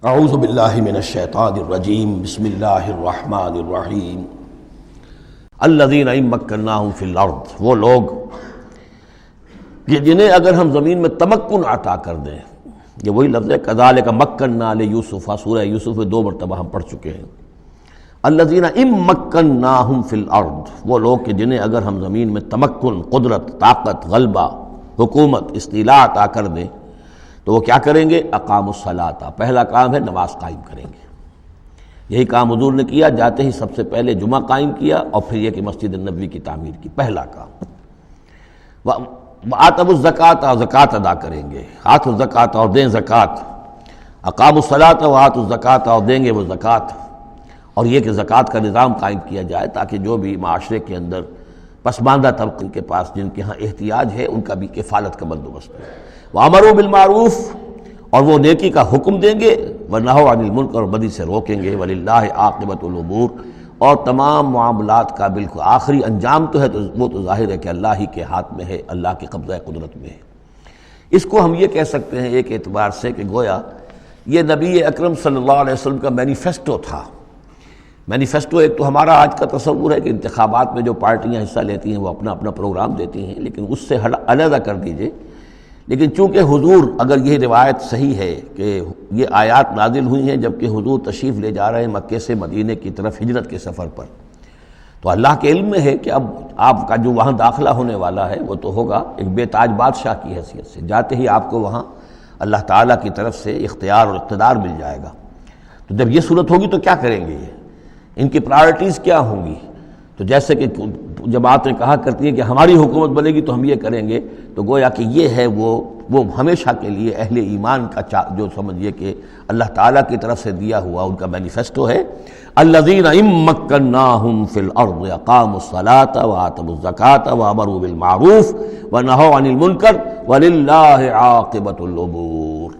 اعوذ باللہ من الشیطان الرجیم بسم اللہ الرحمن الرحیم الذین ان مکناہم فی الارض، وہ لوگ کہ جنہیں اگر ہم زمین میں تمکن عطا کر دیں، یہ وہی لفظ ہے کذالک مکننا لیوسف، سورہ یوسف میں 2 مرتبہ ہم پڑھ چکے ہیں۔ الذین ان مکناہم فی الارض، وہ لوگ کہ جنہیں اگر ہم زمین میں تمکن، قدرت، طاقت، غلبہ، حکومت، استیلاء عطا کر دیں تو وہ کیا کریں گے؟ اقاموا الصلاۃ، پہلا کام ہے نماز قائم کریں گے۔ یہی کام حضور نے کیا، جاتے ہی سب سے پہلے جمعہ قائم کیا اور پھر یہ کہ مسجد نبوی کی تعمیر کی، پہلا کام۔ وآتوا الزکوٰۃ، زکوٰۃ ادا کریں گے، آتوا الزکوٰۃ اور دیں زکوٰۃ، اقاموا الصلاۃ وآتوا الزکوٰۃ اور دیں گے وہ زکوٰۃ، اور یہ کہ زکوٰۃ کا نظام قائم کیا جائے تاکہ جو بھی معاشرے کے اندر پسماندہ طبقے کے پاس جن کے ہاں احتیاج ہے ان کا بھی کفالت کا بندوبست ہو۔ وَأَمَرُوا بِالْمَعْرُوفِ، اور وہ نیکی کا حکم دیں گے، وَنَهَوْا عَنِ الْمُنکَرِ، اور بدی سے روکیں گے، وَلِلَّهِ عَاقِبَةُ الْأُمُورِ، اور تمام معاملات کا بالکل آخری انجام تو ہے تو وہ تو ظاہر ہے کہ اللہ ہی کے ہاتھ میں ہے، اللہ کے قبضہ قدرت میں ہے۔ اس کو ہم یہ کہہ سکتے ہیں ایک اعتبار سے کہ گویا یہ نبی اکرم صلی اللہ علیہ وسلم کا مینیفیسٹو تھا۔ مینیفیسٹو ایک تو ہمارا آج کا تصور ہے کہ انتخابات میں جو پارٹیاں حصہ لیتی ہیں وہ اپنا اپنا پروگرام دیتی ہیں، لیکن اس سے علیحدہ کر دیجئے۔ لیکن چونکہ حضور، اگر یہ روایت صحیح ہے کہ یہ آیات نازل ہوئی ہیں جبکہ حضور تشریف لے جا رہے ہیں مکے سے مدینے کی طرف ہجرت کے سفر پر، تو اللہ کے علم میں ہے کہ اب آپ کا جو وہاں داخلہ ہونے والا ہے وہ تو ہوگا ایک بے تاج بادشاہ کی حیثیت سے، جاتے ہی آپ کو وہاں اللہ تعالیٰ کی طرف سے اختیار اور اقتدار مل جائے گا۔ تو جب یہ صورت ہوگی تو کیا کریں گے یہ؟ ان کی پرائرٹیز کیا ہوں گی؟ تو جیسے کہ جماعتیں کہا کرتی ہیں کہ ہماری حکومت بنے گی تو ہم یہ کریں گے، تو گویا کہ یہ ہے وہ ہمیشہ کے لیے اہل ایمان کا جو سمجھیے کہ اللہ تعالیٰ کی طرف سے دیا ہوا ان کا مینیفیسٹو ہے۔ الذین ان مکناہم فی الارض اقاموا الصلاۃ وآتوا الزکوٰۃ وامروا بالمعروف ونہوا عن المنکر وللہ عاقبۃ الامور۔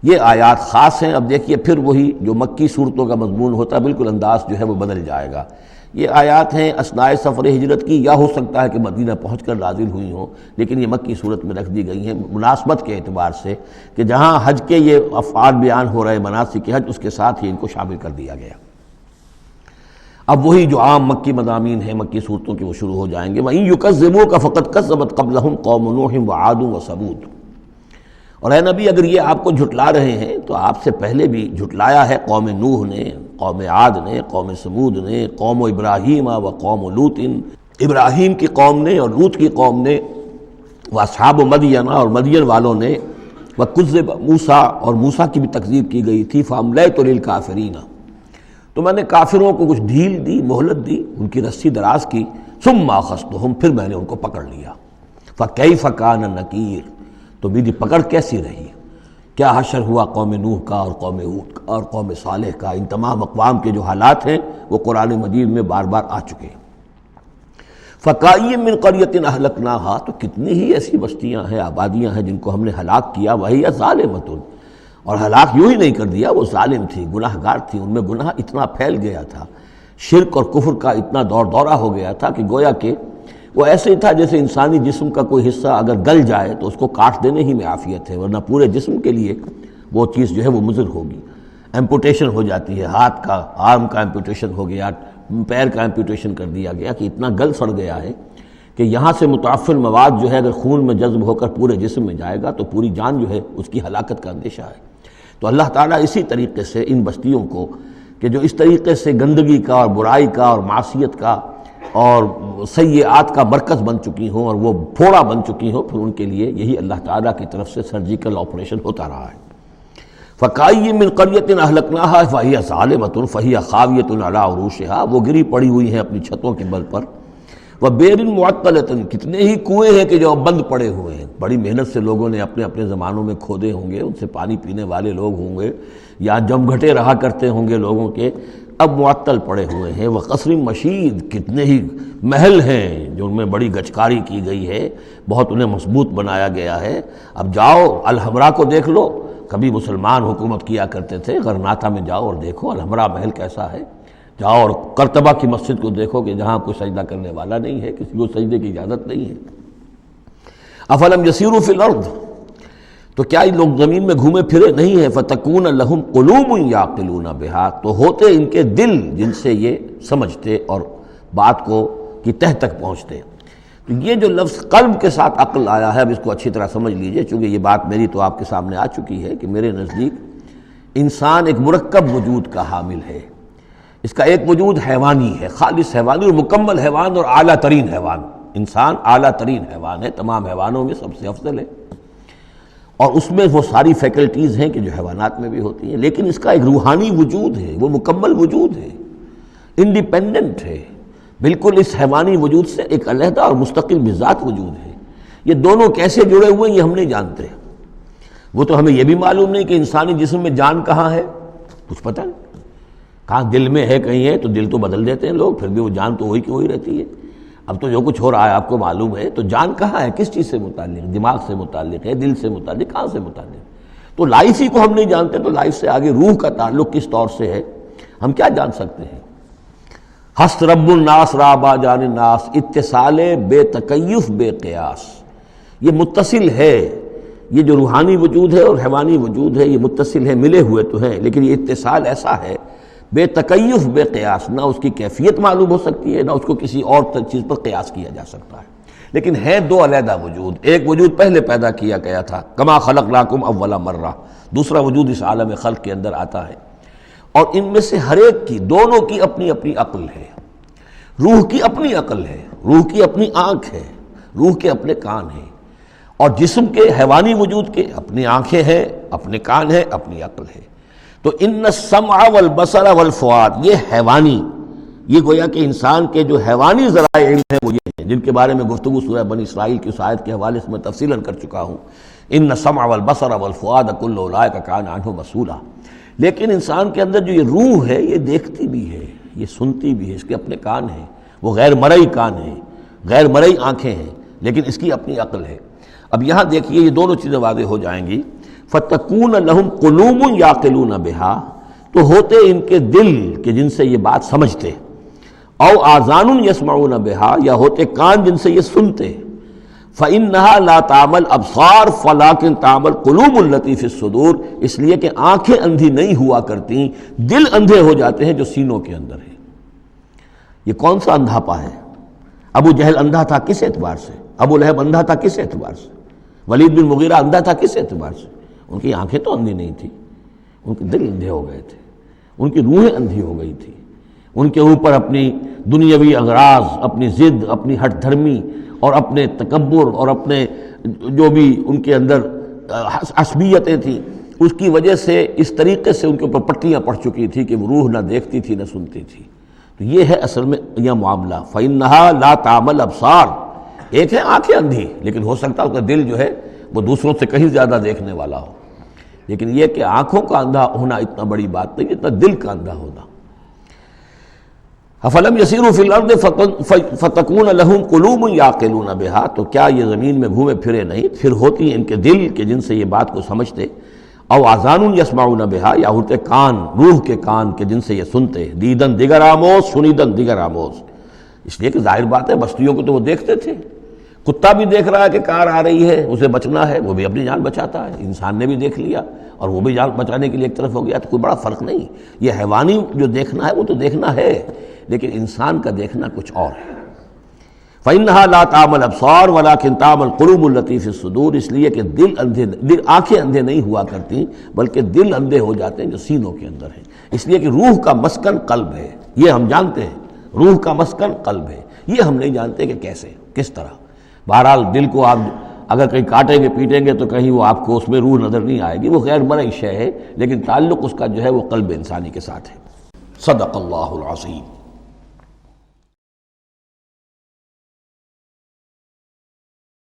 یہ آیات خاص ہیں۔ اب دیکھیے پھر وہی جو مکی صورتوں کا مضمون ہوتا ہے بالکل انداز جو ہے وہ بدل جائے گا۔ یہ آیات ہیں اثناء سفر ہجرت کی، یا ہو سکتا ہے کہ مدینہ پہنچ کر نازل ہوئی ہوں، لیکن یہ مکی صورت میں رکھ دی گئی ہیں مناسبت کے اعتبار سے کہ جہاں حج کے یہ افعال بیان ہو رہے مناسک حج، اس کے ساتھ ہی ان کو شامل کر دیا گیا۔ اب وہی جو عام مکی مضامین ہیں مکی صورتوں کے وہ شروع ہو جائیں گے۔ وَإِن يُكَذِّبُوكَ فَقَدْ كَذَّبَتْ قَبْلَهُمْ قَوْمُ نُوحٍ وَعَادٌ وَثَمُودُ۔ اور اے نبی اگر یہ آپ کو جھٹلا رہے ہیں تو آپ سے پہلے بھی جھٹلایا ہے قوم نوح نے، قوم عاد نے، قوم سمود نے، قوم ابراہیم و قوم لوط، ابراہیم کی قوم نے اور لوط کی قوم نے، واصحاب مدین اور مدین والوں نے، وکذب موسیٰ اور موسیٰ کی بھی تکذیب کی گئی تھی، فاملیت للکافرین، تو میں نے کافروں کو کچھ ڈھیل دی، مہلت دی، ان کی رسی دراز کی، ثم اخذتہم، پھر میں نے ان کو پکڑ لیا، فکیف کان نکیر، تو میری پکڑ کیسی رہی، کیا حشر ہوا قوم نوح کا اور قوم ہود کا اور قوم صالح کا۔ ان تمام اقوام کے جو حالات ہیں وہ قرآن مجید میں بار بار آ چکے ہیں۔ فَكَأَيٍّ مِّن قَرْيَةٍ أَهْلَكْنَاهَا، تو کتنی ہی ایسی بستیاں ہیں، آبادیاں ہیں جن کو ہم نے ہلاک کیا، وَهِيَ ظَالِمَةٌ، اور ہلاک یوں ہی نہیں کر دیا، وہ ظالم تھی، گناہ گار تھی، ان میں گناہ اتنا پھیل گیا تھا، شرک اور کفر کا اتنا دور دورہ ہو گیا تھا کہ گویا کہ وہ ایسے ہی تھا جیسے انسانی جسم کا کوئی حصہ اگر گل جائے تو اس کو کاٹ دینے ہی میں عافیت ہے، ورنہ پورے جسم کے لیے وہ چیز جو ہے وہ مضر ہوگی۔ ایمپوٹیشن ہو جاتی ہے، ہاتھ کا، آرم کا ایمپوٹیشن ہو گیا، پیر کا ایمپوٹیشن کر دیا گیا کہ اتنا گل سڑ گیا ہے کہ یہاں سے متعفن مواد جو ہے اگر خون میں جذب ہو کر پورے جسم میں جائے گا تو پوری جان جو ہے اس کی ہلاکت کا اندیشہ ہے۔ تو اللہ تعالیٰ اسی طریقے سے ان بستیوں کو کہ جو اس طریقے سے گندگی کا اور برائی کا اور معصیت کا اور سیئات کا مرکز بن چکی ہوں اور وہ پھوڑا بن چکی ہوں، پھر ان کے لیے یہی اللہ تعالیٰ کی طرف سے سرجیکل آپریشن ہوتا رہا ہے۔ فَكَأَيٍّ مِّن قَرْيَةٍ أَهْلَكْنَاهَا فَهِيَ ظَالِمَةٌ فَهِيَ خَاوِيَةٌ عَلَىٰ عُرُوشِهَا، وہ گری پڑی ہوئی ہیں اپنی چھتوں کے بل پر۔ وَبِئْرٍ مُعَطَّلَةٍ، کتنے ہی کنویں ہیں کہ جو بند پڑے ہوئے ہیں، بڑی محنت سے لوگوں نے اپنے اپنے زمانوں میں کھودے ہوں گے، ان سے پانی پینے والے لوگ ہوں گے یا جمگھٹے رہا کرتے ہوں گے لوگوں کے، اب معطل پڑے ہوئے ہیں۔ وقصر مشید، کتنے ہی محل ہیں جو ان میں بڑی گچکاری کی گئی ہے، بہت انہیں مضبوط بنایا گیا ہے۔ اب جاؤ الحمرا کو دیکھ لو، کبھی مسلمان حکومت کیا کرتے تھے، غرناطہ میں جاؤ اور دیکھو الحمرا محل کیسا ہے، جاؤ اور قرطبہ کی مسجد کو دیکھو کہ جہاں کوئی سجدہ کرنے والا نہیں ہے، کسی کو سجدے کی اجازت نہیں ہے۔ افلم یسیروا فی الارض، تو کیا یہ لوگ زمین میں گھومے پھرے نہیں ہیں؟ فَتَكُونَ لَهُمْ قُلُوبٌ يَعْقِلُونَ بِهَا، تو ہوتے ان کے دل جن سے یہ سمجھتے اور بات کو کی تہ تک پہنچتے۔ تو یہ جو لفظ قلب کے ساتھ عقل آیا ہے، اب اس کو اچھی طرح سمجھ لیجئے، چونکہ یہ بات میری تو آپ کے سامنے آ چکی ہے کہ میرے نزدیک انسان ایک مرکب وجود کا حامل ہے۔ اس کا ایک وجود حیوانی ہے، خالص حیوانی اور مکمل حیوان اور اعلیٰ ترین حیوان۔ انسان اعلیٰ ترین حیوان ہے، تمام حیوانوں میں سب سے افضل ہے، اور اس میں وہ ساری فیکلٹیز ہیں کہ جو حیوانات میں بھی ہوتی ہیں، لیکن اس کا ایک روحانی وجود ہے، وہ مکمل وجود ہے، انڈیپینڈنٹ ہے، بالکل اس حیوانی وجود سے ایک علیحدہ اور مستقل بذات وجود ہے۔ یہ دونوں کیسے جڑے ہوئے ہیں یہ ہم نہیں جانتے۔ وہ تو ہمیں یہ بھی معلوم نہیں کہ انسانی جسم میں جان کہاں ہے، کچھ پتہ نہیں، کہاں دل میں ہے کہیں ہے، تو دل تو بدل دیتے ہیں لوگ، پھر بھی وہ جان تو وہی کی وہی رہتی ہے۔ اب تو جو کچھ ہو رہا ہے آپ کو معلوم ہے، تو جان کہاں ہے، کس چیز سے متعلق، دماغ سے متعلق ہے، دل سے متعلق، کہاں سے متعلق؟ تو لائف ہی کو ہم نہیں جانتے، تو لائف سے آگے روح کا تعلق کس طور سے ہے ہم کیا جان سکتے ہیں؟ ہست رب الناس رابا جان الناس، اتصال بے تکیف بے قیاس، یہ متصل ہے، یہ جو روحانی وجود ہے اور حیوانی وجود ہے یہ متصل ہے، ملے ہوئے تو ہیں، لیکن یہ اتصال ایسا ہے بے تکیف بے قیاس، نہ اس کی کیفیت معلوم ہو سکتی ہے، نہ اس کو کسی اور چیز پر قیاس کیا جا سکتا ہے، لیکن ہے دو علیحدہ وجود۔ ایک وجود پہلے پیدا کیا گیا تھا، کما خلقناکم اول مرہ، دوسرا وجود اس عالم خلق کے اندر آتا ہے، اور ان میں سے ہر ایک کی، دونوں کی اپنی اپنی عقل ہے۔ روح کی اپنی عقل ہے، روح کی اپنی آنکھ ہے، روح کے اپنے کان ہیں، اور جسم کے حیوانی وجود کے اپنی آنکھیں ہیں، اپنے کان ہیں، اپنی عقل ہے۔ تو ان السمع والبصر والفؤاد، یہ حیوانی، یہ گویا کہ انسان کے جو حیوانی ذرائع علم ہیں وہ یہ ہیں، جن کے بارے میں گفتگو سورہ بنی اسرائیل کی اس آیت کے حوالے سے میں تفصیلاً کر چکا ہوں۔ ان السمع والبصر والفؤاد کل اولئک کان عنہ مسئولا۔ لیکن انسان کے اندر جو یہ روح ہے یہ دیکھتی بھی ہے، یہ سنتی بھی ہے، اس کے اپنے کان ہیں، وہ غیر مرئی کان ہیں، غیر مرئی آنکھیں ہیں، لیکن اس کی اپنی عقل ہے۔ اب یہاں دیکھیے یہ دونوں چیزیں واضح ہو جائیں گی۔ فَتَكُونَ لَهُمْ قُلُوبٌ يَعْقِلُونَ بِهَا، تو ہوتے ان کے دل کہ جن سے یہ بات سمجھتے، او آذان يسمعون بها، یا ہوتے کان جن سے یہ سنتے، فَإِنَّهَا لَا تَعْمَى الْأَبْصَارُ وَلَكِنْ تَعْمَى الْقُلُوبُ الَّتِي فِي الصُّدُورِ، اس لیے کہ آنکھیں اندھی نہیں ہوا کرتی، دل اندھے ہو جاتے ہیں جو سینوں کے اندر ہے۔ یہ کون سا اندھاپا ہے؟ ابو جہل اندھا تھا کس اعتبار سے؟ ابو لہب اندھا تھا کس اعتبار سے؟ ولید بن مغیرہ اندھا تھا کس اعتبار سے؟ ان کی آنکھیں تو اندھی نہیں تھی، ان کے دل اندھے ہو گئے تھے، ان کی روحیں اندھی ہو گئی تھی، ان کے اوپر اپنی دنیاوی اغراض، اپنی ضد، اپنی ہٹ دھرمی اور اپنے تکبر اور اپنے جو بھی ان کے اندر عصبیتیں تھیں، اس کی وجہ سے اس طریقے سے ان کے اوپر پٹیاں پڑ چکی تھی کہ وہ روح نہ دیکھتی تھی نہ سنتی تھی۔ تو یہ ہے اصل میں یہ معاملہ۔ فَإِنَّهَا لَا تَعْمَى الْأَبْصَارُ، ایک ہے آنکھیں اندھی، لیکن ہو سکتا ہے اس کا دل جو ہے وہ دوسروں سے کہیں زیادہ دیکھنے والا ہو، لیکن یہ کہ آنکھوں کا اندھا ہونا اتنا بڑی بات نہیں، اتنا دل کا اندھا ہونا۔ أَفَلَمْ يَسِيرُوا فِي الْأَرْضِ فَتَكُونَ لَهُمْ قُلُوبٌ يَعْقِلُونَ بِهَا، تو کیا یہ زمین میں گھومے پھرے نہیں، پھر ہوتی ہیں ان کے دل کہ جن سے یہ بات کو سمجھتے، او آذان يسمعون بها، یا ہوتے کان، روح کے کان کہ جن سے یہ سنتے، دیدن دیگر آموز سنیدن دیگر آموز، اس لیے کہ ظاہر بات ہے بستیوں کو تو وہ دیکھتے تھے، کتا بھی دیکھ رہا ہے کہ کار آ رہی ہے، اسے بچنا ہے، وہ بھی اپنی جان بچاتا ہے، انسان نے بھی دیکھ لیا اور وہ بھی جان بچانے کے لیے ایک طرف ہو گیا، تو کوئی بڑا فرق نہیں۔ یہ حیوانی جو دیکھنا ہے وہ تو دیکھنا ہے، لیکن انسان کا دیکھنا کچھ اور ہے۔ فَإِنَّهَا لَا تَعْمَى الْأَبْصَارُ وَلَكِنْ تَعْمَى الْقُلُوبُ الَّتِي فِي الصُّدُورِ، اس لیے کہ آنکھیں اندھے نہیں ہوا کرتی بلکہ دل اندھے ہو جاتے ہیں جو سینوں کے اندر ہیں، اس لیے کہ روح کا مسکن قلب ہے، یہ ہم جانتے ہیں، روح کا مسکن قلب ہے، یہ ہم نہیں جانتے کہ کیسے، کس طرح۔ بہرحال دل کو آپ اگر کہیں کاٹیں گے پیٹیں گے تو کہیں وہ آپ کو اس میں روح نظر نہیں آئے گی، وہ غیر مرئی شے ہے، لیکن تعلق اس کا جو ہے وہ قلب انسانی کے ساتھ ہے۔ صدق اللہ العظیم۔